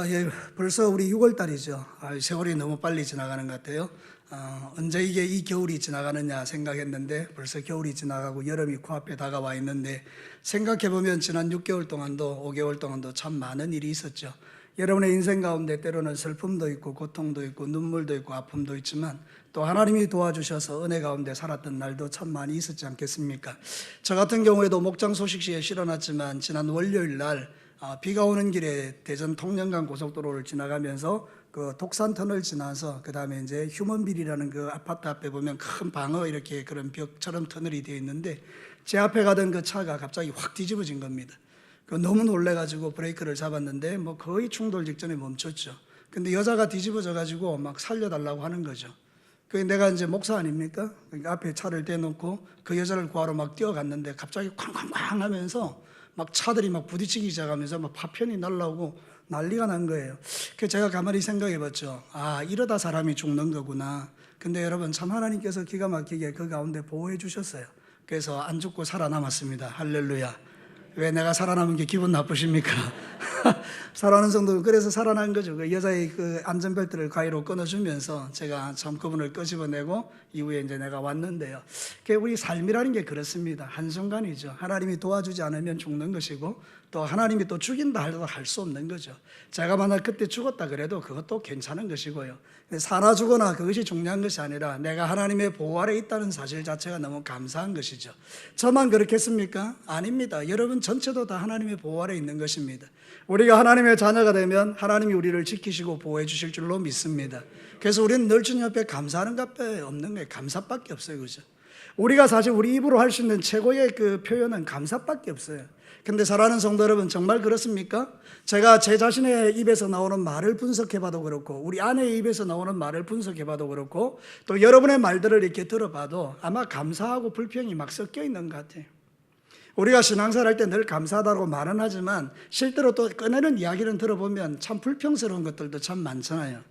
예, 벌써 우리 6월 달이죠. 세월이 너무 빨리 지나가는 것 같아요. 언제 이게 이 겨울이 지나가느냐 생각했는데 벌써 겨울이 지나가고 여름이 코앞에 다가와 있는데, 생각해보면 지난 6개월 동안도 5개월 동안도 참 많은 일이 있었죠. 여러분의 인생 가운데 때로는 슬픔도 있고 고통도 있고 눈물도 있고 아픔도 있지만, 또 하나님이 도와주셔서 은혜 가운데 살았던 날도 참 많이 있었지 않겠습니까? 저 같은 경우에도 목장 소식시에 실어놨지만, 지난 월요일 날 비가 오는 길에 대전 통영간 고속도로를 지나가면서 그 독산터널 지나서 그 다음에 이제 휴먼빌이라는 그 아파트 앞에 보면 큰 방어 이렇게 그런 벽처럼 터널이 되어 있는데, 제 앞에 가던 그 차가 갑자기 확 뒤집어진 겁니다. 너무 놀래가지고 브레이크를 잡았는데 뭐 거의 충돌 직전에 멈췄죠. 근데 여자가 뒤집어져가지고 막 살려달라고 하는 거죠. 그게 내가 이제 목사 아닙니까? 그러니까 앞에 차를 대놓고 그 여자를 구하러 막 뛰어갔는데, 갑자기 쾅쾅쾅 하면서 막 차들이 막 부딪히기 시작하면서 막 파편이 날라오고 난리가 난 거예요. 그래서 제가 가만히 생각해 봤죠. 이러다 사람이 죽는 거구나. 근데 여러분, 참 하나님께서 기가 막히게 그 가운데 보호해 주셨어요. 그래서 안 죽고 살아남았습니다. 할렐루야. 왜 내가 살아남은 게 기분 나쁘십니까? 살아나는 정도, 그래서 살아난 거죠. 그 여자의 그 안전벨트를 가위로 끊어주면서 제가 참 그분을 끄집어내고 이후에 이제 내가 왔는데요. 우리 삶이라는 게 그렇습니다. 한순간이죠. 하나님이 도와주지 않으면 죽는 것이고, 또 하나님이 또 죽인다 해도 할 수 없는 거죠. 제가 만약 그때 죽었다 그래도 그것도 괜찮은 것이고요. 살아 죽거나 그것이 중요한 것이 아니라 내가 하나님의 보호 아래 있다는 사실 자체가 너무 감사한 것이죠. 저만 그렇겠습니까? 아닙니다. 여러분 전체도 다 하나님의 보호 아래 있는 것입니다. 우리가 하나님의 자녀가 되면 하나님이 우리를 지키시고 보호해 주실 줄로 믿습니다. 그래서 우리는 늘 주님 앞에 감사하는 것밖에 없는 거예요. 감사밖에 없어요. 그죠? 우리가 사실 우리 입으로 할 수 있는 최고의 그 표현은 감사밖에 없어요. 근데 사랑하는 성도 여러분, 정말 그렇습니까? 제가 제 자신의 입에서 나오는 말을 분석해봐도 그렇고, 우리 아내의 입에서 나오는 말을 분석해봐도 그렇고, 또 여러분의 말들을 이렇게 들어봐도 아마 감사하고 불평이 막 섞여 있는 것 같아요. 우리가 신앙생활 할 때 늘 감사하다고 말은 하지만 실제로 또 꺼내는 이야기를 들어보면 참 불평스러운 것들도 참 많잖아요.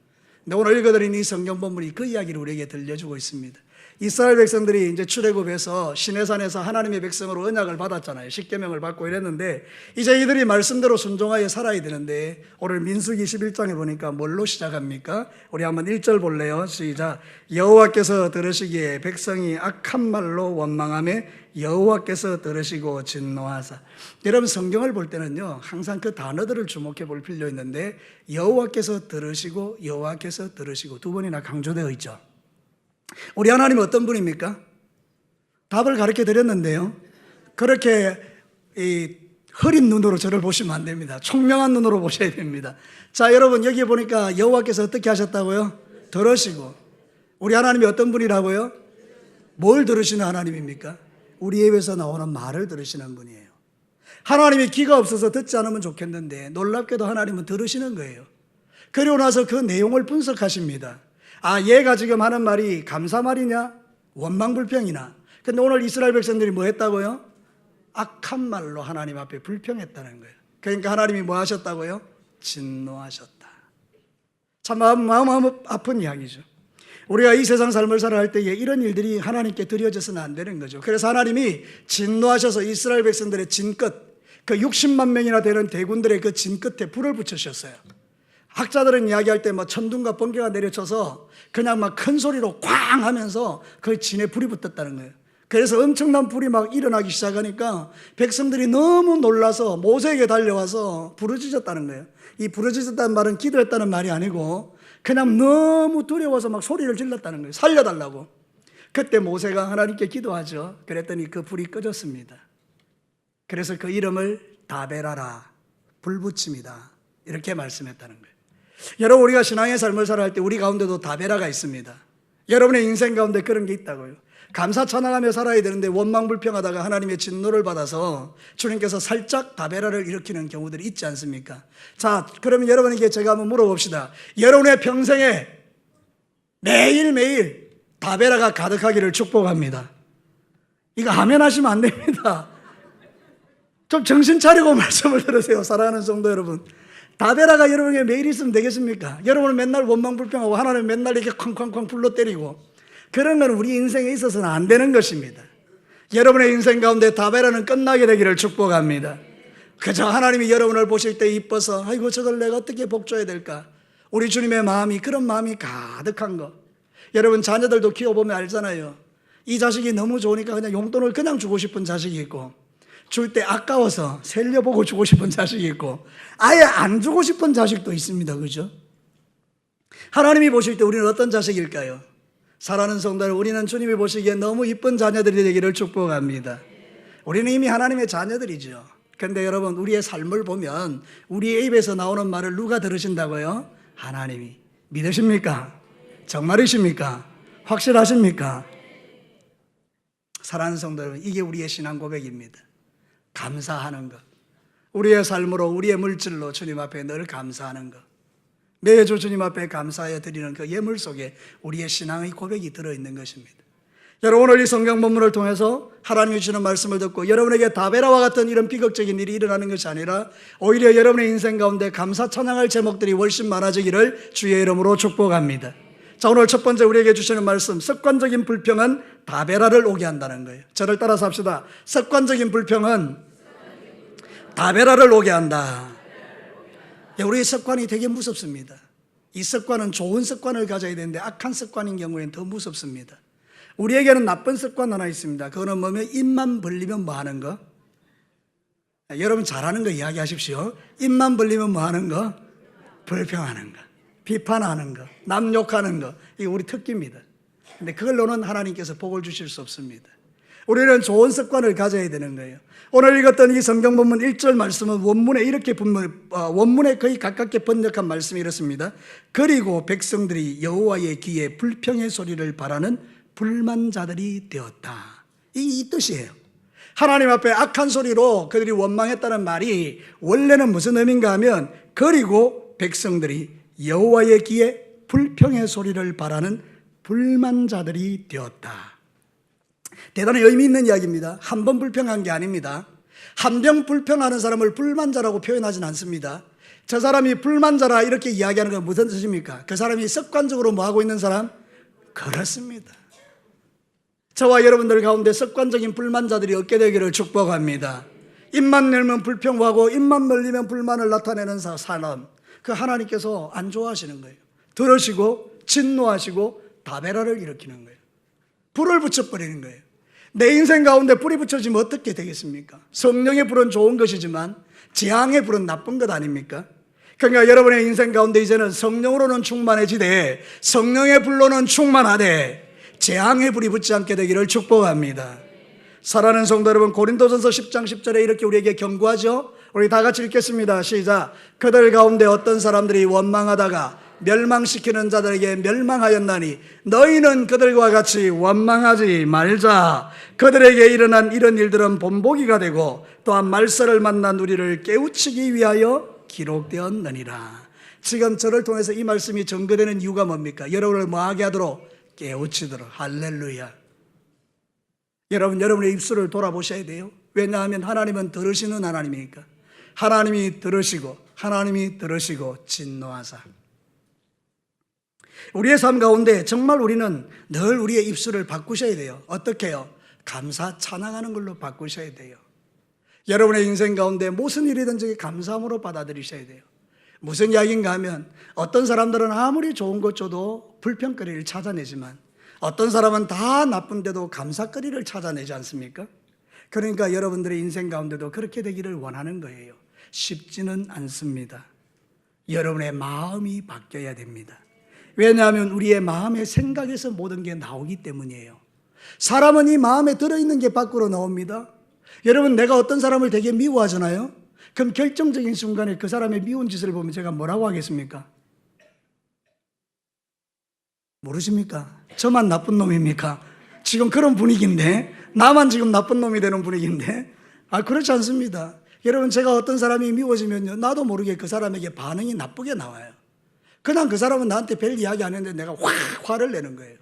근데 오늘 읽어드린 이 성경 본문이 그 이야기를 우리에게 들려주고 있습니다. 이스라엘 백성들이 이제 출애굽에서 시내산에서 하나님의 백성으로 언약을 받았잖아요. 십계명을 받고 이랬는데, 이제 이들이 말씀대로 순종하여 살아야 되는데, 오늘 민수기 11장에 보니까 뭘로 시작합니까? 우리 한번 1절 볼래요? 시작. 여호와께서 들으시기에 백성이 악한 말로 원망하며 여호와께서 들으시고 진노하사. 여러분, 성경을 볼 때는요, 항상 그 단어들을 주목해 볼 필요 있는데, 여호와께서 들으시고 여호와께서 들으시고 두 번이나 강조되어 있죠. 우리 하나님은 어떤 분입니까? 답을 가르쳐 드렸는데요, 그렇게 흐린 눈으로 저를 보시면 안 됩니다. 총명한 눈으로 보셔야 됩니다. 자, 여러분, 여기 보니까 여호와께서 어떻게 하셨다고요? 들으시고. 우리 하나님이 어떤 분이라고요? 뭘 들으시는 하나님입니까? 우리 입에서 나오는 말을 들으시는 분이에요. 하나님이 귀가 없어서 듣지 않으면 좋겠는데, 놀랍게도 하나님은 들으시는 거예요. 그리고 나서 그 내용을 분석하십니다. 얘가 지금 하는 말이 감사 말이냐? 원망불평이나? 근데 오늘 이스라엘 백성들이 뭐 했다고요? 악한 말로 하나님 앞에 불평했다는 거예요. 그러니까 하나님이 뭐 하셨다고요? 진노하셨다. 참 마음 아픈 이야기죠. 우리가 이 세상 삶을 살아갈 때에 이런 일들이 하나님께 드려져서는 안 되는 거죠. 그래서 하나님이 진노하셔서 이스라엘 백성들의 진끝, 그 60만 명이나 되는 대군들의 그 진끝에 불을 붙이셨어요. 학자들은 이야기할 때 뭐 천둥과 번개가 내려쳐서 그냥 막 큰 소리로 꽝 하면서 그 진에 불이 붙었다는 거예요. 그래서 엄청난 불이 막 일어나기 시작하니까 백성들이 너무 놀라서 모세에게 달려와서 부르짖었다는 거예요. 이 부르짖었다는 말은 기도했다는 말이 아니고 그냥 너무 두려워서 막 소리를 질렀다는 거예요. 살려달라고. 그때 모세가 하나님께 기도하죠. 그랬더니 그 불이 꺼졌습니다. 그래서 그 이름을 다베라라, 불붙임이다, 이렇게 말씀했다는 거예요. 여러분, 우리가 신앙의 삶을 살아갈 때 우리 가운데도 다베라가 있습니다. 여러분의 인생 가운데 그런 게 있다고요. 감사 찬양하며 살아야 되는데 원망불평하다가 하나님의 진노를 받아서 주님께서 살짝 다베라를 일으키는 경우들이 있지 않습니까? 자, 그러면 여러분에게 제가 한번 물어봅시다. 여러분의 평생에 매일매일 다베라가 가득하기를 축복합니다. 이거 아멘 하시면 안 됩니다. 좀 정신 차리고 말씀을 들으세요. 사랑하는 성도 여러분, 다베라가 여러분에게 매일 있으면 되겠습니까? 여러분은 맨날 원망불평하고 하나님 맨날 이렇게 쾅쾅쾅 불러 때리고, 그런 건 우리 인생에 있어서는 안 되는 것입니다. 여러분의 인생 가운데 다베라는 끝나게 되기를 축복합니다. 그저 하나님이 여러분을 보실 때 이뻐서 아이고 저걸 내가 어떻게 복줘야 될까? 우리 주님의 마음이 그런 마음이 가득한 거. 여러분 자녀들도 키워보면 알잖아요. 이 자식이 너무 좋으니까 그냥 용돈을 그냥 주고 싶은 자식이 있고, 줄 때 아까워서 살려보고 주고 싶은 자식이 있고, 아예 안 주고 싶은 자식도 있습니다. 그죠? 하나님이 보실 때 우리는 어떤 자식일까요? 사랑하는 성도 여러분, 우리는 주님이 보시기에 너무 이쁜 자녀들이 되기를 축복합니다. 우리는 이미 하나님의 자녀들이죠. 그런데 여러분, 우리의 삶을 보면 우리의 입에서 나오는 말을 누가 들으신다고요? 하나님이. 믿으십니까? 정말이십니까? 확실하십니까? 사랑하는 성도 여러분, 이게 우리의 신앙 고백입니다. 감사하는 것. 우리의 삶으로, 우리의 물질로 주님 앞에 늘 감사하는 것. 매주 주님 앞에 감사하여 드리는 그 예물 속에 우리의 신앙의 고백이 들어있는 것입니다. 여러분, 오늘 이 성경 본문을 통해서 하나님이 주시는 말씀을 듣고 여러분에게 다베라와 같은 이런 비극적인 일이 일어나는 것이 아니라 오히려 여러분의 인생 가운데 감사 찬양할 제목들이 훨씬 많아지기를 주의 이름으로 축복합니다. 자, 오늘 첫 번째 우리에게 주시는 말씀, 습관적인 불평은 다베라를 오게 한다는 거예요. 저를 따라서 합시다. 습관적인 불평은 다베라를 오게 한다. 우리의 습관이 되게 무섭습니다. 이 습관은 좋은 습관을 가져야 되는데 악한 습관인 경우에는 더 무섭습니다. 우리에게는 나쁜 습관 하나 있습니다. 그거는 뭐냐면 입만 벌리면 뭐 하는 거? 여러분 잘하는 거 이야기하십시오. 입만 벌리면 뭐 하는 거? 불평하는 거, 비판하는 거, 남 욕하는 거. 이게 우리 특기입니다. 근데 그걸로는 하나님께서 복을 주실 수 없습니다. 우리는 좋은 습관을 가져야 되는 거예요. 오늘 읽었던 이 성경 본문 1절 말씀은 원문에 이렇게 원문에 거의 가깝게 번역한 말씀이 이렇습니다. 그리고 백성들이 여호와의 귀에 불평의 소리를 바라는 불만자들이 되었다. 이 뜻이에요. 하나님 앞에 악한 소리로 그들이 원망했다는 말이 원래는 무슨 의미인가 하면 그리고 백성들이 여호와의 귀에 불평의 소리를 바라는 불만자들이 되었다. 대단히 의미 있는 이야기입니다. 한 번 불평한 게 아닙니다. 한 번 불평하는 사람을 불만자라고 표현하진 않습니다. 저 사람이 불만자라 이렇게 이야기하는 건 무슨 뜻입니까? 그 사람이 습관적으로 뭐 하고 있는 사람? 그렇습니다. 저와 여러분들 가운데 습관적인 불만자들이 없게 되기를 축복합니다. 입만 열면 불평하고 입만 벌리면 불만을 나타내는 사람, 그 하나님께서 안 좋아하시는 거예요. 들으시고 진노하시고 다베라를 일으키는 거예요. 불을 붙여버리는 거예요. 내 인생 가운데 불이 붙여지면 어떻게 되겠습니까? 성령의 불은 좋은 것이지만 재앙의 불은 나쁜 것 아닙니까? 그러니까 여러분의 인생 가운데 이제는 성령으로는 충만해지되 성령의 불로는 충만하되 재앙의 불이 붙지 않게 되기를 축복합니다. 사랑하는 성도 여러분, 고린도전서 10장 10절에 이렇게 우리에게 경고하죠. 우리 다 같이 읽겠습니다. 시작. 그들 가운데 어떤 사람들이 원망하다가 멸망시키는 자들에게 멸망하였나니 너희는 그들과 같이 원망하지 말자. 그들에게 일어난 이런 일들은 본보기가 되고 또한 말세를 만난 우리를 깨우치기 위하여 기록되었느니라. 지금 저를 통해서 이 말씀이 전거되는 이유가 뭡니까? 여러분을 뭐하게 하도록? 깨우치도록. 할렐루야. 여러분의 입술을 돌아보셔야 돼요. 왜냐하면 하나님은 들으시는 하나님이니까. 하나님이 들으시고 진노하사. 우리의 삶 가운데 정말 우리는 늘 우리의 입술을 바꾸셔야 돼요. 어떻게 해요? 감사 찬양하는 걸로 바꾸셔야 돼요. 여러분의 인생 가운데 무슨 일이든지 감사함으로 받아들이셔야 돼요. 무슨 이야기인가 하면 어떤 사람들은 아무리 좋은 것 줘도 불평거리를 찾아내지만 어떤 사람은 다 나쁜데도 감사거리를 찾아내지 않습니까? 그러니까 여러분들의 인생 가운데도 그렇게 되기를 원하는 거예요. 쉽지는 않습니다. 여러분의 마음이 바뀌어야 됩니다. 왜냐하면 우리의 마음의 생각에서 모든 게 나오기 때문이에요. 사람은 이 마음에 들어있는 게 밖으로 나옵니다. 여러분, 내가 어떤 사람을 되게 미워하잖아요. 그럼 결정적인 순간에 그 사람의 미운 짓을 보면 제가 뭐라고 하겠습니까? 모르십니까? 저만 나쁜 놈입니까? 지금 그런 분위기인데, 나만 지금 나쁜 놈이 되는 분위기인데, 그렇지 않습니다. 여러분, 제가 어떤 사람이 미워지면요, 나도 모르게 그 사람에게 반응이 나쁘게 나와요. 그냥 그 사람은 나한테 별 이야기 안 했는데 내가 화를 내는 거예요.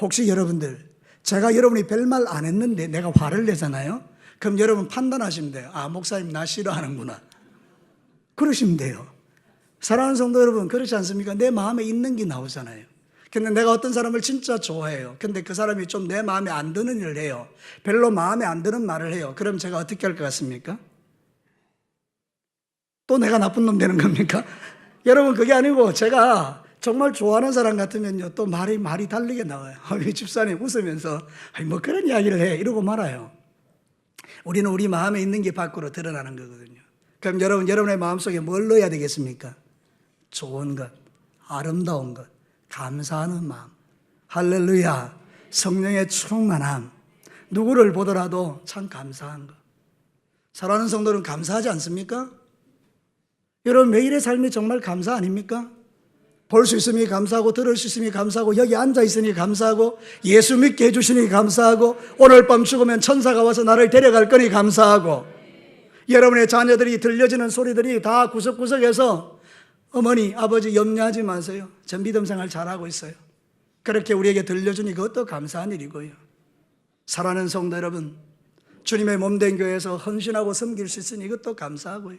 혹시 여러분들, 제가 여러분이 별말 안 했는데 내가 화를 내잖아요? 그럼 여러분 판단하시면 돼요. 목사님 나 싫어하는구나. 그러시면 돼요. 사랑하는 성도 여러분, 그렇지 않습니까? 내 마음에 있는 게 나오잖아요. 근데 내가 어떤 사람을 진짜 좋아해요. 근데 그 사람이 좀 내 마음에 안 드는 일을 해요. 별로 마음에 안 드는 말을 해요. 그럼 제가 어떻게 할 것 같습니까? 또 내가 나쁜 놈 되는 겁니까? 여러분, 그게 아니고 제가 정말 좋아하는 사람 같으면요, 또 말이 다르게 나와요. 우리 집사님 웃으면서 뭐 그런 이야기를 해 이러고 말아요. 우리는 우리 마음에 있는 게 밖으로 드러나는 거거든요. 그럼 여러분의 마음속에 뭘 넣어야 되겠습니까? 좋은 것, 아름다운 것, 감사하는 마음, 할렐루야, 성령의 충만함, 누구를 보더라도 참 감사한 것. 사랑하는 성도는 감사하지 않습니까? 여러분, 매일의 삶이 정말 감사 아닙니까? 볼 수 있으니 감사하고, 들을 수 있으니 감사하고, 여기 앉아 있으니 감사하고, 예수 믿게 해주시니 감사하고, 오늘 밤 죽으면 천사가 와서 나를 데려갈 거니 감사하고, 여러분의 자녀들이 들려지는 소리들이 다 구석구석에서 어머니, 아버지 염려하지 마세요. 전 믿음 생활 잘하고 있어요. 그렇게 우리에게 들려주니 그것도 감사한 일이고요. 사랑하는 성도 여러분, 주님의 몸된 교회에서 헌신하고 섬길 수 있으니 이것도 감사하고요.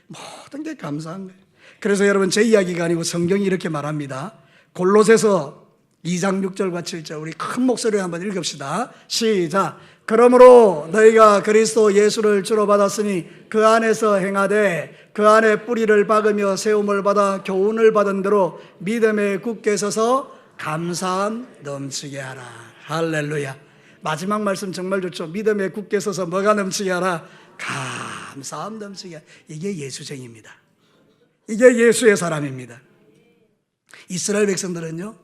모든 게 감사한 거예요. 그래서 여러분, 제 이야기가 아니고 성경이 이렇게 말합니다. 골로새서 2장 6절과 7절, 우리 큰 목소리로 한번 읽읍시다. 시작. 그러므로 너희가 그리스도 예수를 주로 받았으니 그 안에서 행하되 그 안에 뿌리를 박으며 세움을 받아 교훈을 받은 대로 믿음에 굳게 서서 감사함 넘치게 하라. 할렐루야. 마지막 말씀 정말 좋죠. 믿음에 굳게 서서 뭐가 넘치게 하라? 감사함 넘치게 하라. 이게 예수쟁입니다. 이게 예수의 사람입니다. 이스라엘 백성들은요,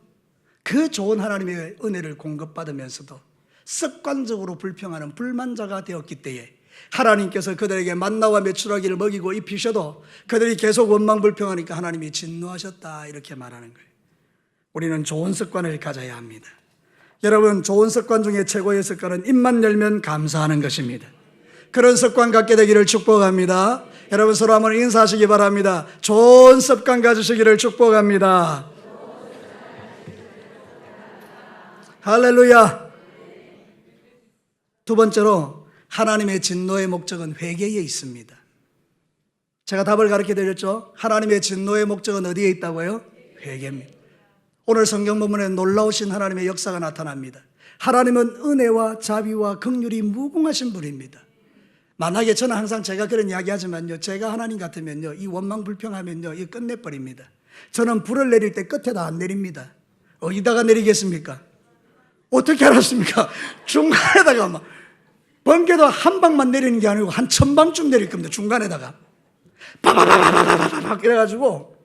그 좋은 하나님의 은혜를 공급받으면서도 습관적으로 불평하는 불만자가 되었기 때에 하나님께서 그들에게 만나와 메추라기를 먹이고 입히셔도 그들이 계속 원망불평하니까 하나님이 진노하셨다, 이렇게 말하는 거예요. 우리는 좋은 습관을 가져야 합니다. 여러분, 좋은 습관 중에 최고의 습관은 입만 열면 감사하는 것입니다. 그런 습관 갖게 되기를 축복합니다. 여러분, 서로 한번 인사하시기 바랍니다. 좋은 습관 가지시기를 축복합니다. 할렐루야. 두 번째로, 하나님의 진노의 목적은 회개에 있습니다. 제가 답을 가르쳐 드렸죠. 하나님의 진노의 목적은 어디에 있다고요? 회개입니다. 오늘 성경 본문에 놀라우신 하나님의 역사가 나타납니다. 하나님은 은혜와 자비와 긍휼이 무궁하신 분입니다. 만약에 저는 항상 제가 그런 이야기 하지만요, 제가 하나님 같으면요, 이 원망 불평하면요, 이 끝내버립니다. 저는 불을 내릴 때 끝에다 안 내립니다. 어디다가 내리겠습니까? 어떻게 알았습니까? 중간에다가 막 번개도 한 방만 내리는 게 아니고 한 1000방쯤 내릴 겁니다. 중간에다가 바바바바바바바 이래가지고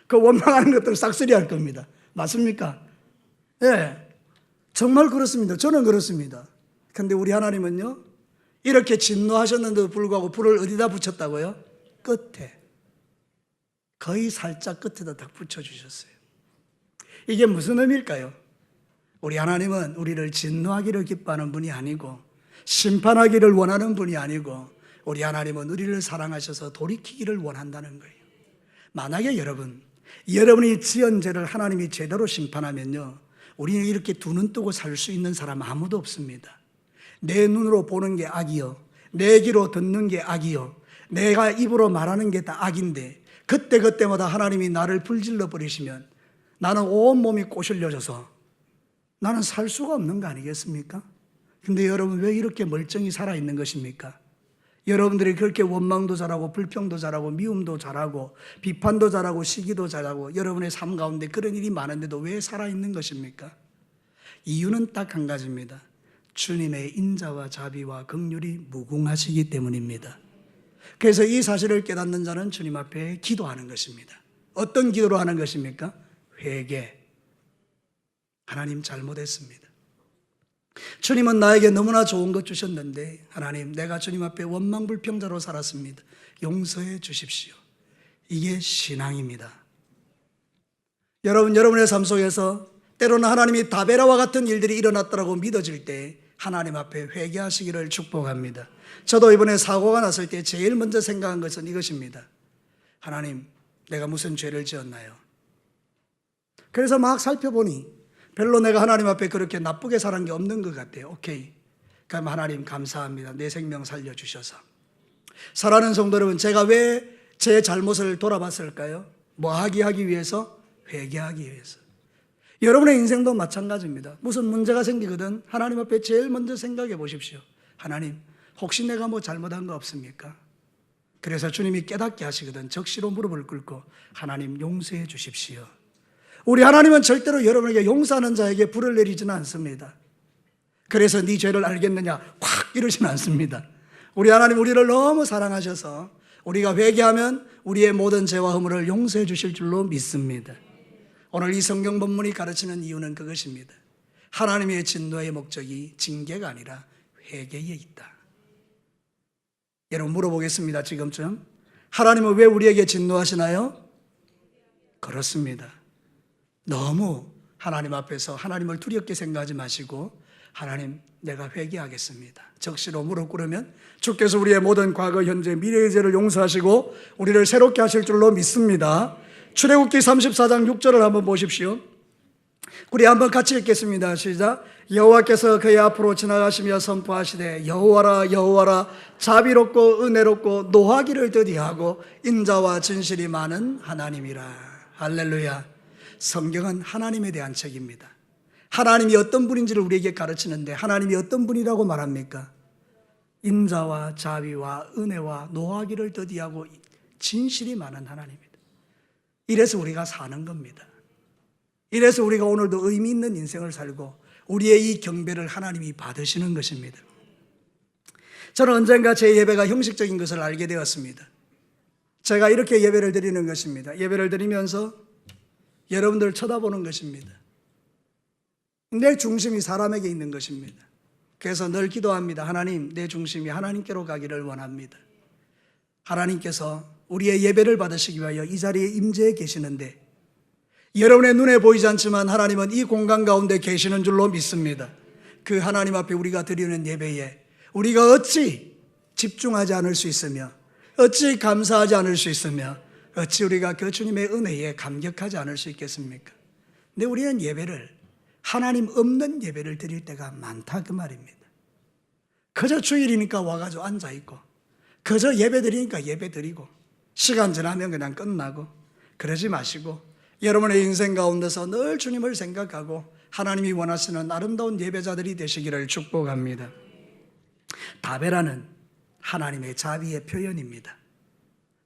그 원망하는 것들을 싹쓸이 할 겁니다. 맞습니까? 예, 정말 그렇습니다. 저는 그렇습니다. 근데 우리 하나님은요, 이렇게 진노하셨는데도 불구하고 불을 어디다 붙였다고요? 끝에, 거의 살짝 끝에다 딱 붙여주셨어요. 이게 무슨 의미일까요? 우리 하나님은 우리를 진노하기를 기뻐하는 분이 아니고 심판하기를 원하는 분이 아니고, 우리 하나님은 우리를 사랑하셔서 돌이키기를 원한다는 거예요. 만약에 여러분이 지은 죄를 하나님이 제대로 심판하면요, 우리는 이렇게 두 눈 뜨고 살 수 있는 사람 아무도 없습니다. 내 눈으로 보는 게 악이요, 내 귀로 듣는 게 악이요, 내가 입으로 말하는 게 다 악인데 그때마다 하나님이 나를 불질러 버리시면 나는 온몸이 꼬실려져서 나는 살 수가 없는 거 아니겠습니까? 근데 여러분, 왜 이렇게 멀쩡히 살아있는 것입니까? 여러분들이 그렇게 원망도 잘하고 불평도 잘하고 미움도 잘하고 비판도 잘하고 시기도 잘하고 여러분의 삶 가운데 그런 일이 많은데도 왜 살아있는 것입니까? 이유는 딱 한 가지입니다. 주님의 인자와 자비와 긍휼이 무궁하시기 때문입니다. 그래서 이 사실을 깨닫는 자는 주님 앞에 기도하는 것입니다. 어떤 기도로 하는 것입니까? 회개. 하나님, 잘못했습니다. 주님은 나에게 너무나 좋은 것 주셨는데 하나님, 내가 주님 앞에 원망불평자로 살았습니다. 용서해 주십시오. 이게 신앙입니다. 여러분의 삶 속에서 때로는 하나님이 다베라와 같은 일들이 일어났다고 믿어질 때 하나님 앞에 회개하시기를 축복합니다. 저도 이번에 사고가 났을 때 제일 먼저 생각한 것은 이것입니다. 하나님, 내가 무슨 죄를 지었나요? 그래서 막 살펴보니 별로 내가 하나님 앞에 그렇게 나쁘게 살은 게 없는 것 같아요. 오케이. 그럼 하나님 감사합니다. 내 생명 살려주셔서. 사랑하는 성도 여러분, 제가 왜 제 잘못을 돌아봤을까요? 뭐 하기 위해서? 회개하기 위해서. 여러분의 인생도 마찬가지입니다. 무슨 문제가 생기거든 하나님 앞에 제일 먼저 생각해 보십시오. 하나님, 혹시 내가 뭐 잘못한 거 없습니까? 그래서 주님이 깨닫게 하시거든 적시로 무릎을 꿇고 하나님 용서해 주십시오. 우리 하나님은 절대로 여러분에게 용서하는 자에게 불을 내리지는 않습니다. 그래서 네 죄를 알겠느냐 확 이러지는 않습니다. 우리 하나님 우리를 너무 사랑하셔서 우리가 회개하면 우리의 모든 죄와 허물을 용서해 주실 줄로 믿습니다. 오늘 이 성경 본문이 가르치는 이유는 그것입니다. 하나님의 진노의 목적이 징계가 아니라 회개에 있다. 여러분 물어보겠습니다. 지금쯤 하나님은 왜 우리에게 진노하시나요? 그렇습니다. 너무 하나님 앞에서 하나님을 두렵게 생각하지 마시고 하나님 내가 회개하겠습니다. 적시로 무릎 꿇으면 주께서 우리의 모든 과거, 현재, 미래의 죄를 용서하시고 우리를 새롭게 하실 줄로 믿습니다. 출애굽기 34장 6절을 한번 보십시오. 우리 한번 같이 읽겠습니다. 시작. 여호와께서 그의 앞으로 지나가시며 선포하시되 여호와라 여호와라 자비롭고 은혜롭고 노하기를 더디하고 인자와 진실이 많은 하나님이라. 할렐루야. 성경은 하나님에 대한 책입니다. 하나님이 어떤 분인지를 우리에게 가르치는데 하나님이 어떤 분이라고 말합니까? 인자와 자비와 은혜와 노하기를 더디하고 진실이 많은 하나님입니다. 이래서 우리가 사는 겁니다. 이래서 우리가 오늘도 의미 있는 인생을 살고 우리의 이 경배를 하나님이 받으시는 것입니다. 저는 언젠가 제 예배가 형식적인 것을 알게 되었습니다. 제가 이렇게 예배를 드리는 것입니다. 예배를 드리면서 여러분들을 쳐다보는 것입니다. 내 중심이 사람에게 있는 것입니다. 그래서 늘 기도합니다. 하나님, 내 중심이 하나님께로 가기를 원합니다. 하나님께서 우리의 예배를 받으시기 위하여 이 자리에 임재해 계시는데 여러분의 눈에 보이지 않지만 하나님은 이 공간 가운데 계시는 줄로 믿습니다. 그 하나님 앞에 우리가 드리는 예배에 우리가 어찌 집중하지 않을 수 있으며 어찌 감사하지 않을 수 있으며 어찌 우리가 그 주님의 은혜에 감격하지 않을 수 있겠습니까? 근데 우리는 예배를 하나님 없는 예배를 드릴 때가 많다 그 말입니다. 그저 주일이니까 와가지고 앉아있고 그저 예배 드리니까 예배 드리고 시간 지나면 그냥 끝나고 그러지 마시고 여러분의 인생 가운데서 늘 주님을 생각하고 하나님이 원하시는 아름다운 예배자들이 되시기를 축복합니다. 다베라는 하나님의 자비의 표현입니다.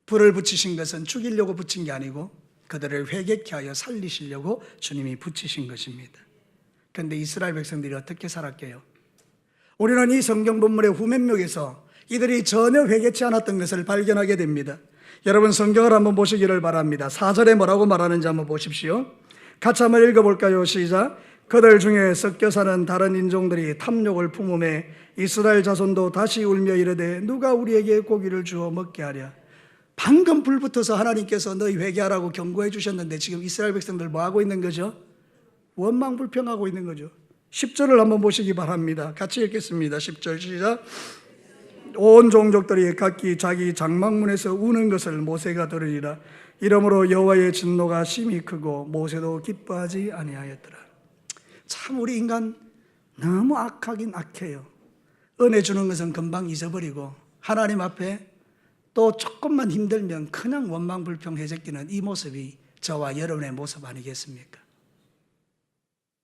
불을 붙이신 것은 죽이려고 붙인 게 아니고 그들을 회개케 하여 살리시려고 주님이 붙이신 것입니다. 그런데 이스라엘 백성들이 어떻게 살았게요? 우리는 이 성경 본문의 후면목에서 이들이 전혀 회개치 않았던 것을 발견하게 됩니다. 여러분 성경을 한번 보시기를 바랍니다. 4절에 뭐라고 말하는지 한번 보십시오. 같이 한번 읽어볼까요? 시작. 그들 중에 섞여 사는 다른 인종들이 탐욕을 품음에 이스라엘 자손도 다시 울며 이르되 누가 우리에게 고기를 주어 먹게 하랴. 방금 불 붙어서 하나님께서 너희 회개하라고 경고해 주셨는데 지금 이스라엘 백성들 뭐 하고 있는 거죠? 원망불평하고 있는 거죠. 10절을 한번 보시기 바랍니다. 같이 읽겠습니다. 10절 시작. 온 종족들이 각기 자기 장막문에서 우는 것을 모세가 들으리라. 이러므로 여호와의 진노가 심히 크고 모세도 기뻐하지 아니하였더라. 참 우리 인간 너무 악하긴 악해요. 은혜 주는 것은 금방 잊어버리고 하나님 앞에 또 조금만 힘들면 그냥 원망불평 해제끼는 이 모습이 저와 여러분의 모습 아니겠습니까?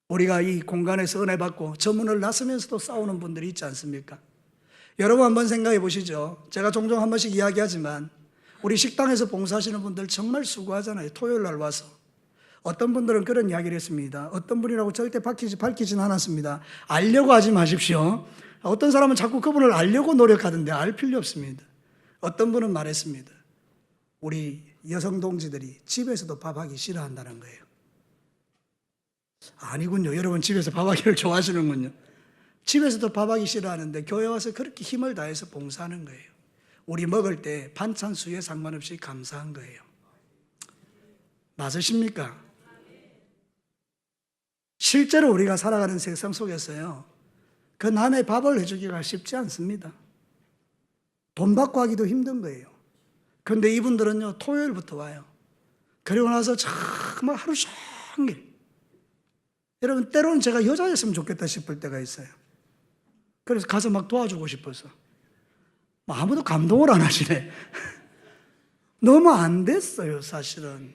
우리가 이 공간에서 은혜 받고 저 문을 나서면서도 싸우는 분들이 있지 않습니까? 여러분 한번 생각해 보시죠. 제가 종종 한 번씩 이야기하지만 우리 식당에서 봉사하시는 분들 정말 수고하잖아요. 토요일 날 와서. 어떤 분들은 그런 이야기를 했습니다. 어떤 분이라고 절대 밝히진 않았습니다. 알려고 하지 마십시오. 어떤 사람은 자꾸 그분을 알려고 노력하던데 알 필요 없습니다. 어떤 분은 말했습니다. 우리 여성 동지들이 집에서도 밥하기 싫어한다는 거예요. 아니군요. 여러분 집에서 밥하기를 좋아하시는군요. 집에서도 밥하기 싫어하는데 교회 와서 그렇게 힘을 다해서 봉사하는 거예요. 우리 먹을 때 반찬 수에 상관없이 감사한 거예요. 맞으십니까? 실제로 우리가 살아가는 세상 속에서요, 그 남의 밥을 해주기가 쉽지 않습니다. 돈 받고 하기도 힘든 거예요. 그런데 이분들은요, 토요일부터 와요. 그리고 나서 정말 하루 종일. 여러분, 때로는 제가 여자였으면 좋겠다 싶을 때가 있어요. 그래서 가서 막 도와주고 싶어서. 아무도 감동을 안 하시네. 너무 안 됐어요, 사실은.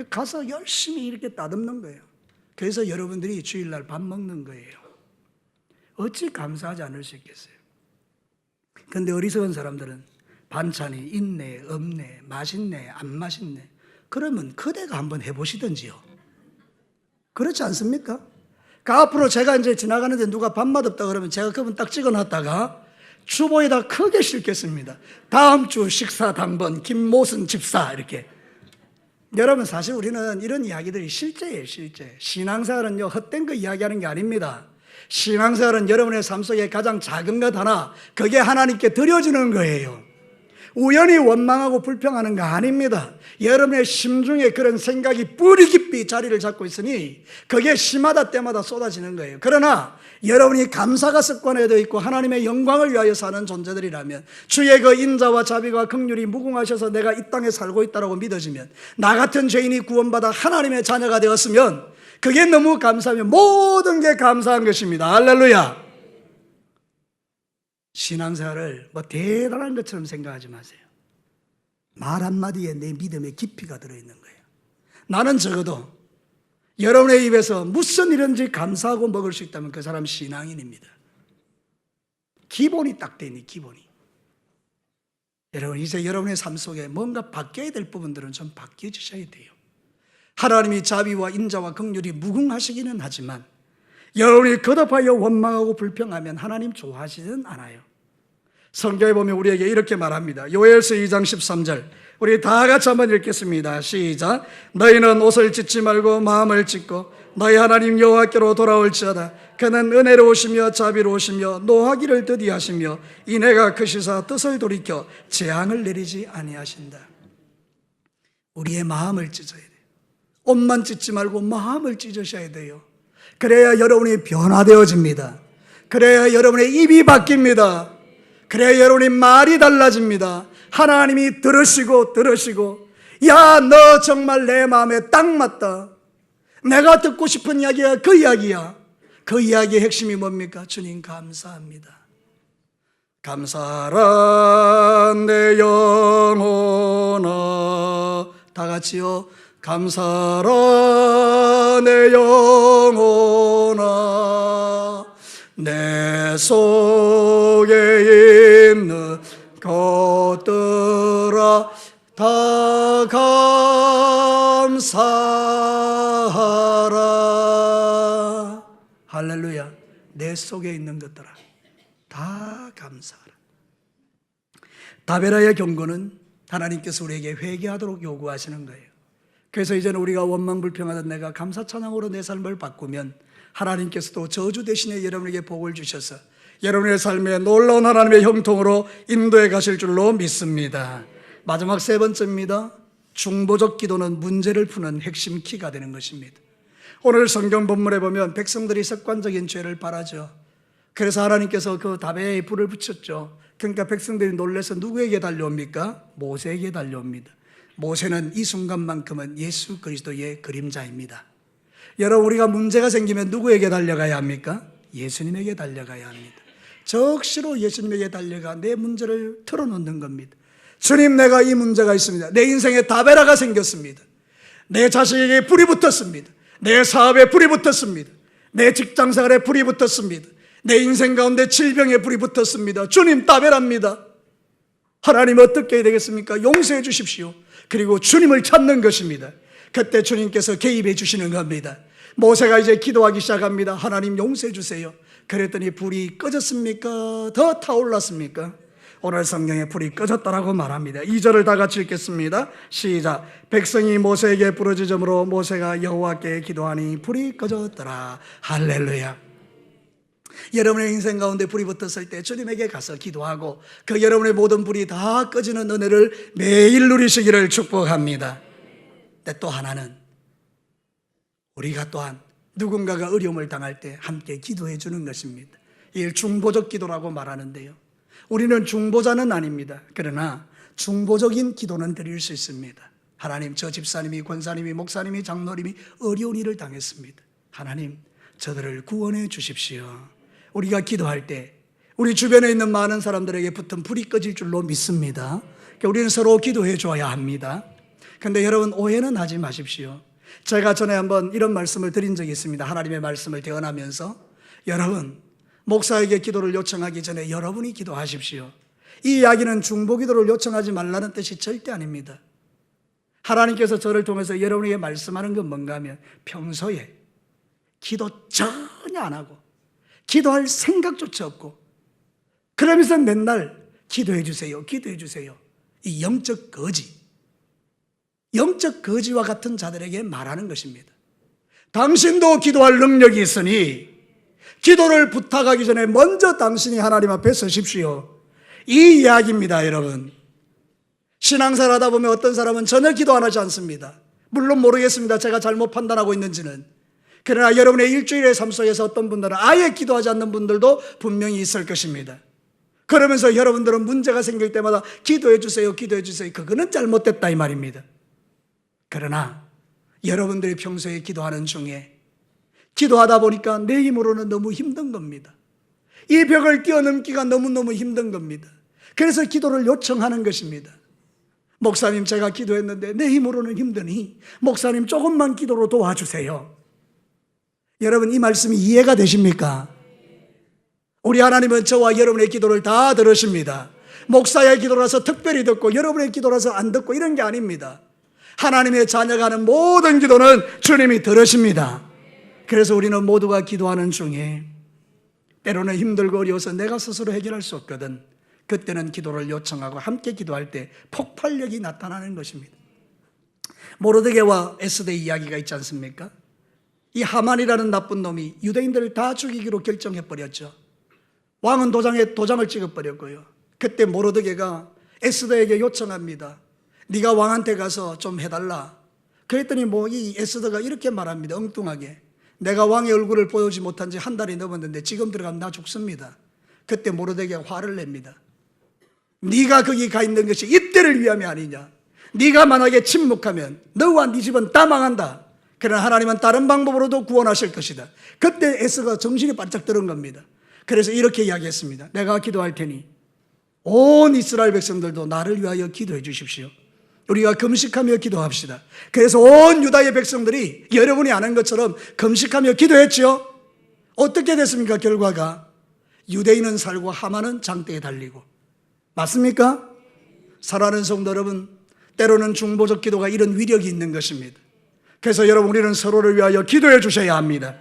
가서 열심히 이렇게 따듬는 거예요. 그래서 여러분들이 주일날 밥 먹는 거예요. 어찌 감사하지 않을 수 있겠어요? 그런데 어리석은 사람들은 반찬이 있네, 없네, 맛있네, 안 맛있네. 그러면 그대가 한번 해보시든지요. 그렇지 않습니까? 그 앞으로 제가 이제 지나가는데 누가 밥 맛없다 그러면 제가 그분 딱 찍어놨다가 주보에다 크게 싣겠습니다. 다음 주 식사 당번 김모순 집사 이렇게. 여러분 사실 우리는 이런 이야기들이 실제예요. 실제. 신앙생활은요 헛된 거 이야기하는 게 아닙니다. 신앙생활은 여러분의 삶 속에 가장 작은 것 하나, 그게 하나님께 드려지는 거예요. 우연히 원망하고 불평하는 거 아닙니다. 여러분의 심중에 그런 생각이 뿌리 깊이 자리를 잡고 있으니 그게 심하다 때마다 쏟아지는 거예요. 그러나 여러분이 감사가 습관에 되어 있고 하나님의 영광을 위하여 사는 존재들이라면, 주의 그 인자와 자비와 긍휼이 무궁하셔서 내가 이 땅에 살고 있다고 믿어지면, 나 같은 죄인이 구원받아 하나님의 자녀가 되었으면 그게 너무 감사하면 모든 게 감사한 것입니다. 할렐루야. 신앙생활을 뭐 대단한 것처럼 생각하지 마세요. 말 한마디에 내 믿음의 깊이가 들어있는 거예요. 나는 적어도 여러분의 입에서 무슨 일인지 감사하고 먹을 수 있다면 그 사람 신앙인입니다. 기본이 딱 돼 있는 기본이. 여러분 이제 여러분의 삶 속에 뭔가 바뀌어야 될 부분들은 좀 바뀌어지셔야 돼요. 하나님이 자비와 인자와 긍휼이 무궁하시기는 하지만 여러분이 거듭하여 원망하고 불평하면 하나님 좋아하시진 않아요. 성경에 보면 우리에게 이렇게 말합니다. 요엘서 2장 13절 우리 다 같이 한번 읽겠습니다. 시작. 너희는 옷을 찢지 말고 마음을 찢고 너희 하나님 여호와께로 돌아올지어다. 그는 은혜로우시며 자비로우시며 노하기를 더디하시며 인애가 크시사 뜻을 돌이켜 재앙을 내리지 아니하신다. 우리의 마음을 찢어야 돼요. 옷만 찢지 말고 마음을 찢으셔야 돼요. 그래야 여러분이 변화되어집니다. 그래야 여러분의 입이 바뀝니다. 그래야 여러분의 말이 달라집니다. 하나님이 들으시고 야, 너 정말 내 마음에 딱 맞다. 내가 듣고 싶은 이야기야. 그 이야기야. 그 이야기의 핵심이 뭡니까? 주님 감사합니다. 감사라 내 영혼아. 다 같이요. 감사라 내 영혼아. 내 속에 있는 것들아 다 감사하라. 할렐루야. 내 속에 있는 것들아 다 감사하라. 다베라의 경고는 하나님께서 우리에게 회개하도록 요구하시는 거예요. 그래서 이제는 우리가 원망불평하던 내가 감사찬양으로 내 삶을 바꾸면 하나님께서도 저주 대신에 여러분에게 복을 주셔서 여러분의 삶에 놀라운 하나님의 형통으로 인도해 가실 줄로 믿습니다. 마지막 세 번째입니다. 중보적 기도는 문제를 푸는 핵심 키가 되는 것입니다. 오늘 성경 본문에 보면 백성들이 습관적인 죄를 바라죠. 그래서 하나님께서 그 다베에 불을 붙였죠. 그러니까 백성들이 놀라서 누구에게 달려옵니까? 모세에게 달려옵니다. 모세는 이 순간만큼은 예수 그리스도의 그림자입니다. 여러분 우리가 문제가 생기면 누구에게 달려가야 합니까? 예수님에게 달려가야 합니다. 적시로 예수님에게 달려가 내 문제를 털어놓는 겁니다. 주님, 내가 이 문제가 있습니다. 내 인생에 다베라가 생겼습니다. 내 자식에게 불이 붙었습니다. 내 사업에 불이 붙었습니다. 내 직장생활에 불이 붙었습니다. 내 인생 가운데 질병에 불이 붙었습니다. 주님, 다베라입니다. 하나님 어떻게 해야 되겠습니까? 용서해 주십시오. 그리고 주님을 찾는 것입니다. 그때 주님께서 개입해 주시는 겁니다. 모세가 이제 기도하기 시작합니다. 하나님 용서해 주세요. 그랬더니 불이 꺼졌습니까? 더 타올랐습니까? 오늘 성경에 불이 꺼졌다라고 말합니다. 2절을 다 같이 읽겠습니다. 시작. 백성이 모세에게 부르짖음으로 모세가 여호와께 기도하니 불이 꺼졌더라. 할렐루야. 여러분의 인생 가운데 불이 붙었을 때 주님에게 가서 기도하고 그 여러분의 모든 불이 다 꺼지는 은혜를 매일 누리시기를 축복합니다. 근데 또 하나는 우리가 또한 누군가가 어려움을 당할 때 함께 기도해 주는 것입니다. 이걸 중보적 기도라고 말하는데요. 우리는 중보자는 아닙니다. 그러나 중보적인 기도는 드릴 수 있습니다. 하나님, 저 집사님이, 권사님이, 목사님이, 장로님이 어려운 일을 당했습니다. 하나님, 저들을 구원해 주십시오. 우리가 기도할 때 우리 주변에 있는 많은 사람들에게 붙은 불이 꺼질 줄로 믿습니다. 그러니까 우리는 서로 기도해 줘야 합니다. 그런데 여러분 오해는 하지 마십시오. 제가 전에 한번 이런 말씀을 드린 적이 있습니다. 하나님의 말씀을 대언하면서 여러분 목사에게 기도를 요청하기 전에 여러분이 기도하십시오. 이 이야기는 중보기도를 요청하지 말라는 뜻이 절대 아닙니다. 하나님께서 저를 통해서 여러분에게 말씀하는 건 뭔가 하면 평소에 기도 전혀 안 하고 기도할 생각조차 없고 그러면서 맨날 기도해 주세요, 기도해 주세요. 이 영적 거지와 같은 자들에게 말하는 것입니다. 당신도 기도할 능력이 있으니 기도를 부탁하기 전에 먼저 당신이 하나님 앞에 서십시오. 이 이야기입니다, 여러분. 신앙생활 하다 보면 어떤 사람은 전혀 기도 안 하지 않습니다. 물론 모르겠습니다. 제가 잘못 판단하고 있는지는. 그러나 여러분의 일주일의 삶 속에서 어떤 분들은 아예 기도하지 않는 분들도 분명히 있을 것입니다. 그러면서 여러분들은 문제가 생길 때마다 기도해 주세요, 기도해 주세요. 그거는 잘못됐다 이 말입니다. 그러나 여러분들이 평소에 기도하는 중에 기도하다 보니까 내 힘으로는 너무 힘든 겁니다. 이 벽을 뛰어넘기가 너무너무 힘든 겁니다. 그래서 기도를 요청하는 것입니다. 목사님, 제가 기도했는데 내 힘으로는 힘드니 목사님 조금만 기도로 도와주세요. 여러분, 이 말씀이 이해가 되십니까? 우리 하나님은 저와 여러분의 기도를 다 들으십니다. 목사의 기도라서 특별히 듣고 여러분의 기도라서 안 듣고 이런 게 아닙니다. 하나님의 자녀가 하는 모든 기도는 주님이 들으십니다. 그래서 우리는 모두가 기도하는 중에 때로는 힘들고 어려워서 내가 스스로 해결할 수 없거든. 그때는 기도를 요청하고 함께 기도할 때 폭발력이 나타나는 것입니다. 모르드게와 에스더의 이야기가 있지 않습니까? 이 하만이라는 나쁜 놈이 유대인들을 다 죽이기로 결정해버렸죠. 왕은 도장을 찍어버렸고요. 그때 모르드게가 에스더에게 요청합니다. 네가 왕한테 가서 좀 해달라. 그랬더니 이 에스더가 이렇게 말합니다. 엉뚱하게. 내가 왕의 얼굴을 보여주지 못한 지 한 달이 넘었는데 지금 들어가면 나 죽습니다. 그때 모르드게가 화를 냅니다. 네가 거기 가 있는 것이 이때를 위함이 아니냐. 네가 만약에 침묵하면 너와 네 집은 다 망한다. 그러나 하나님은 다른 방법으로도 구원하실 것이다. 그때 에스더가 정신이 바짝 들은 겁니다. 그래서 이렇게 이야기했습니다. 내가 기도할 테니 온 이스라엘 백성들도 나를 위하여 기도해 주십시오. 우리가 금식하며 기도합시다. 그래서 온 유다의 백성들이 여러분이 아는 것처럼 금식하며 기도했죠. 어떻게 됐습니까? 결과가 유대인은 살고 하만은 장대에 달리고. 맞습니까? 사랑하는 성도 여러분, 때로는 중보적 기도가 이런 위력이 있는 것입니다. 그래서 여러분, 우리는 서로를 위하여 기도해 주셔야 합니다.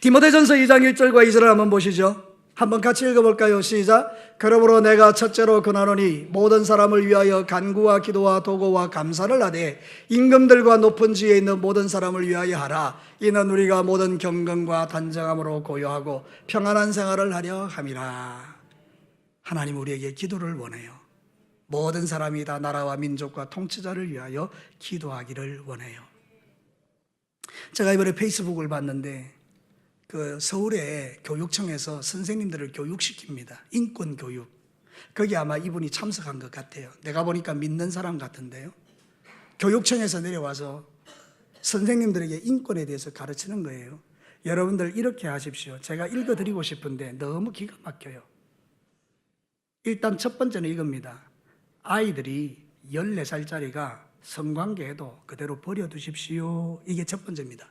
디모데전서 2장 1절과 2절을 한번 보시죠. 한번 같이 읽어볼까요? 시작. 그러므로 내가 첫째로 권하노니 모든 사람을 위하여 간구와 기도와 도고와 감사를 하되 임금들과 높은 지위에 있는 모든 사람을 위하여 하라. 이는 우리가 모든 경건과 단정함으로 고요하고 평안한 생활을 하려 함이라. 하나님 우리에게 기도를 원해요. 모든 사람이 다 나라와 민족과 통치자를 위하여 기도하기를 원해요. 제가 이번에 페이스북을 봤는데 서울의 교육청에서 선생님들을 교육시킵니다. 인권교육. 거기 아마 이분이 참석한 것 같아요. 내가 보니까 믿는 사람 같은데요. 교육청에서 내려와서 선생님들에게 인권에 대해서 가르치는 거예요. 여러분들 이렇게 하십시오. 제가 읽어드리고 싶은데 너무 기가 막혀요. 일단 첫 번째는 이겁니다. 아이들이 14살짜리가 성관계에도 그대로 버려두십시오. 이게 첫 번째입니다.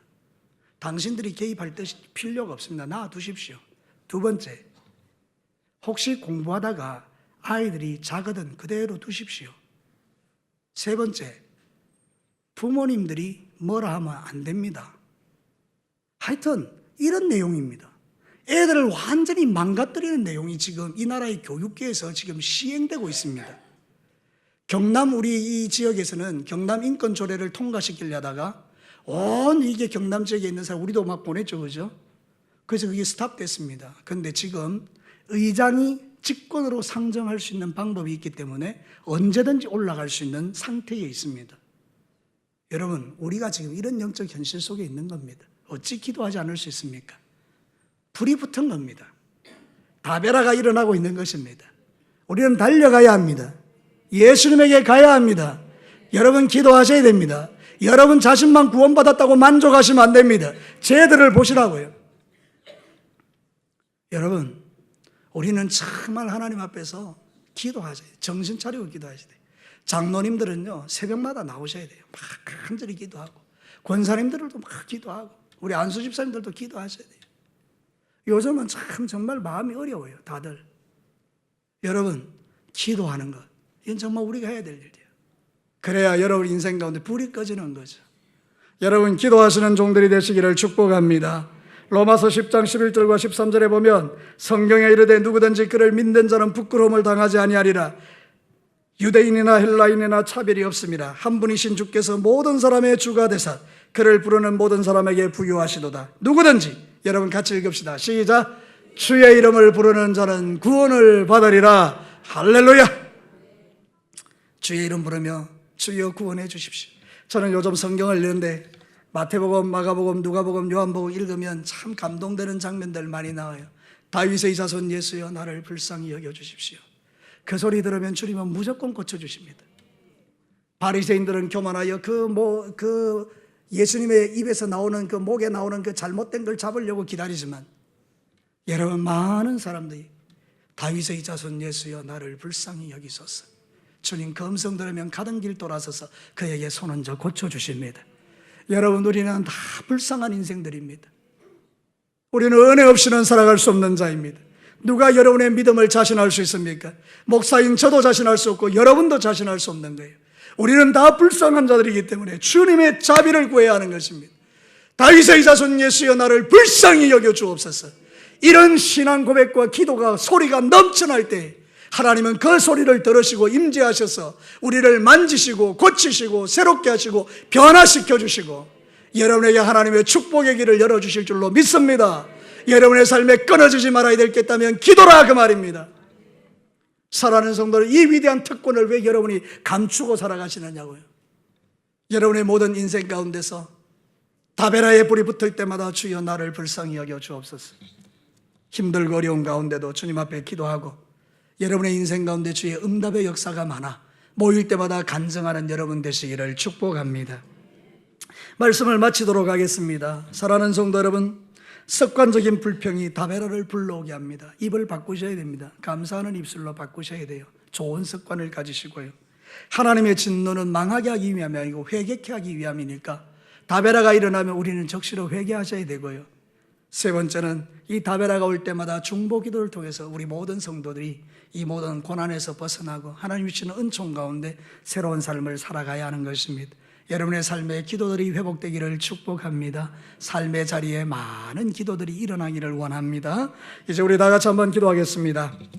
당신들이 개입할 필요가 없습니다. 놔두십시오. 두 번째, 혹시 공부하다가 아이들이 작거든 그대로 두십시오. 세 번째, 부모님들이 뭐라 하면 안 됩니다. 하여튼 이런 내용입니다. 애들을 완전히 망가뜨리는 내용이 지금 이 나라의 교육계에서 지금 시행되고 있습니다. 경남 우리 이 지역에서는 경남 인권 조례를 통과시키려다가 온 이게 경남 지역에 있는 사람 우리도 막 보냈죠, 그죠? 그래서 그게 스탑됐습니다. 그런데 지금 의장이 직권으로 상정할 수 있는 방법이 있기 때문에 언제든지 올라갈 수 있는 상태에 있습니다. 여러분, 우리가 지금 이런 영적 현실 속에 있는 겁니다. 어찌 기도하지 않을 수 있습니까? 불이 붙은 겁니다. 다베라가 일어나고 있는 것입니다. 우리는 달려가야 합니다. 예수님에게 가야 합니다. 여러분 기도하셔야 됩니다. 여러분 자신만 구원받았다고 만족하시면 안 됩니다. 쟤들을 보시라고요. 여러분, 우리는 정말 하나님 앞에서 기도하셔야 돼요. 정신 차리고 기도하셔야 돼요. 장로님들은요, 새벽마다 나오셔야 돼요. 막 간절히 기도하고, 권사님들도 막 기도하고, 우리 안수 집사님들도 기도하셔야 돼요. 요즘은 참 정말 마음이 어려워요, 다들. 여러분, 기도하는 것. 이건 정말 우리가 해야 될 일이에요. 그래야 여러분 인생 가운데 불이 꺼지는 거죠. 여러분 기도하시는 종들이 되시기를 축복합니다. 로마서 10장 11절과 13절에 보면 성경에 이르되 누구든지 그를 믿는 자는 부끄러움을 당하지 아니하리라. 유대인이나 헬라인이나 차별이 없습니다. 한 분이신 주께서 모든 사람의 주가 되사 그를 부르는 모든 사람에게 부유하시도다. 누구든지, 여러분 같이 읽읍시다. 시작. 주의 이름을 부르는 자는 구원을 받으리라. 할렐루야. 주의 이름 부르며 주여 구원해 주십시오. 저는 요즘 성경을 읽는데 마태복음, 마가복음, 누가복음, 요한복음 읽으면 참 감동되는 장면들 많이 나와요. 다윗의 자손 예수여 나를 불쌍히 여겨주십시오. 그 소리 들으면 주님은 무조건 고쳐주십니다. 바리새인들은 교만하여 그 예수님의 입에서 나오는 그 목에 나오는 그 잘못된 걸 잡으려고 기다리지만, 여러분 많은 사람들이 다윗의 자손 예수여 나를 불쌍히 여기소서. 주님 그 음성 들으면 가던 길 돌아서서 그에게 손 얹어 고쳐주십니다. 여러분 우리는 다 불쌍한 인생들입니다. 우리는 은혜 없이는 살아갈 수 없는 자입니다. 누가 여러분의 믿음을 자신할 수 있습니까? 목사인 저도 자신할 수 없고 여러분도 자신할 수 없는 거예요. 우리는 다 불쌍한 자들이기 때문에 주님의 자비를 구해야 하는 것입니다. 다윗의 자손 예수여 나를 불쌍히 여겨 주옵소서. 이런 신앙 고백과 기도가 소리가 넘쳐날 때 하나님은 그 소리를 들으시고 임재하셔서 우리를 만지시고 고치시고 새롭게 하시고 변화시켜 주시고 여러분에게 하나님의 축복의 길을 열어주실 줄로 믿습니다. 여러분의 삶에 끊어지지 말아야 될 게 있다면 기도라 그 말입니다. 사랑하는 성도들, 이 위대한 특권을 왜 여러분이 감추고 살아가시느냐고요. 여러분의 모든 인생 가운데서 다베라의 불이 붙을 때마다 주여 나를 불쌍히 여겨 주옵소서. 힘들고 어려운 가운데도 주님 앞에 기도하고 여러분의 인생 가운데 주의 응답의 역사가 많아 모일 때마다 간증하는 여러분 되시기를 축복합니다. 말씀을 마치도록 하겠습니다. 사랑하는 성도 여러분, 습관적인 불평이 다베라를 불러오게 합니다. 입을 바꾸셔야 됩니다. 감사하는 입술로 바꾸셔야 돼요. 좋은 습관을 가지시고요. 하나님의 진노는 망하게 하기 위함이 아니고 회개케 하기 위함이니까 다베라가 일어나면 우리는 적시로 회개하셔야 되고요. 세 번째는 이 다베라가 올 때마다 중보기도를 통해서 우리 모든 성도들이 이 모든 고난에서 벗어나고 하나님 주시는 은총 가운데 새로운 삶을 살아가야 하는 것입니다. 여러분의 삶의 기도들이 회복되기를 축복합니다. 삶의 자리에 많은 기도들이 일어나기를 원합니다. 이제 우리 다 같이 한번 기도하겠습니다.